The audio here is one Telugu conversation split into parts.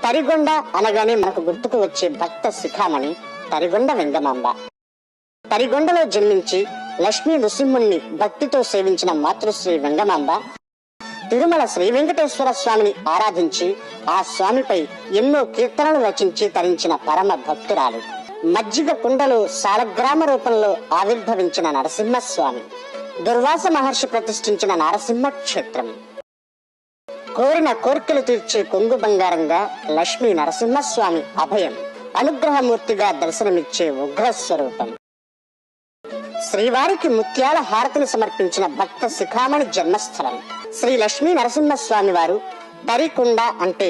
తరిగొండ అనగానే మనకు గుర్తుకు వచ్చే భక్త శిఖామణి తరిగొండ వెంగమాంబ. తరిగొండలో జన్మించి లక్ష్మీ నృసింహుణ్ణి భక్తితో సేవించిన మాతృశ్రీ వెంగమాంబ తిరుమల శ్రీ వెంకటేశ్వర స్వామిని ఆరాధించి ఆ స్వామిపై ఎన్నో కీర్తనలు రచించి తరించిన పరమ భక్తురాలు. మజ్జిగ కుండలో సాలగ్రామ రూపంలో ఆవిర్భవించిన నరసింహస్వామి, దుర్వాస మహర్షి ప్రతిష్ఠించిన నారసింహ క్షేత్రం, కోరిన కోర్కెలు తీర్చే కొంగు బంగారంగా లక్ష్మీ నరసింహస్వామి అభయం, అనుగ్రహమూర్తిగా దర్శనమిచ్చే ఉగ్రస్వరూపం. శ్రీవారికి ముత్యాల హారతిని సమర్పించిన భక్త శిఖామణి జన్మస్థలం శ్రీ లక్ష్మీ నరసింహస్వామి వారు తరికొండ అంటే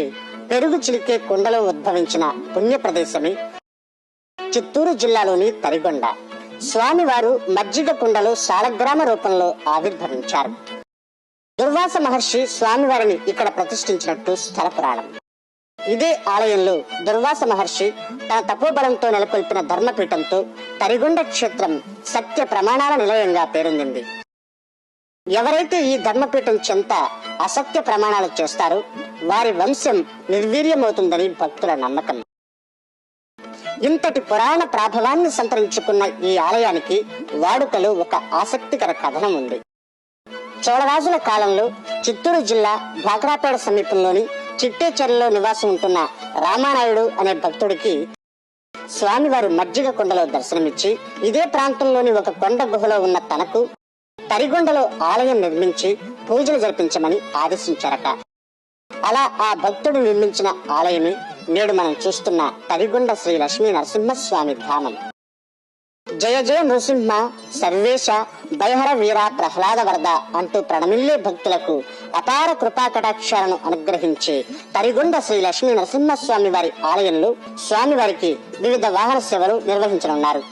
పెరుగు చిలికే కొండలో ఉద్భవించిన పుణ్య ప్రదేశమే చిత్తూరు జిల్లాలోని తరిగొండ. స్వామివారు మజ్జిగ కుండలో సాలగ్రామ రూపంలో ఆవిర్భవించారు. దుర్వాస మహర్షి స్వామివారిని ఇక్కడ ప్రతిష్ఠించినట్టు స్థల పురాణం. ఇదే ఆలయంలో దుర్వాస మహర్షి తన తపోబలంతో నెలకొల్పిన ధర్మపీఠంతో తరిగొండ క్షేత్రం సత్య ప్రమాణాల నిలయంగా పేరొందింది. ఎవరైతే ఈ ధర్మపీఠం చెంత అసత్య ప్రమాణాలు చేస్తారో వారి వంశం నిర్వీర్యమవుతుందని భక్తుల నమ్మకం. ఇంతటి పురాణ ప్రాభవాన్ని సంతరించుకున్న ఈ ఆలయానికి వాడుకలో ఒక ఆసక్తికర కథనం ఉంది. చోళరాజుల కాలంలో చిత్తూరు జిల్లా భాక్రాపేట సమీపంలోని చిట్టేచెర్లలో నివాసం ఉంటున్న రామానాయుడు అనే భక్తుడికి స్వామివారు మజ్జిగ కొండలో దర్శనమిచ్చి ఇదే ప్రాంతంలోని ఒక కొండ గుహలో ఉన్న తనకు తరిగొండలో ఆలయం నిర్మించి పూజలు జరిపించమని ఆదేశించారట. అలా ఆ భక్తుడు నిర్మించిన ఆలయమే నేడు మనం చూస్తున్న తరిగొండ శ్రీ లక్ష్మీ నరసింహస్వామి ధామం. జయ జయ నృసింహ సర్వేశ భయహర వీర ప్రహ్లాద వరద అంటూ ప్రణమిల్లే భక్తులకు అపార కృపా కటాక్షాలను అనుగ్రహించే తరిగొండ శ్రీ లక్ష్మీ నరసింహస్వామి వారి ఆలయంలో స్వామివారికి వివిధ వాహన సేవలు నిర్వహించనున్నారు.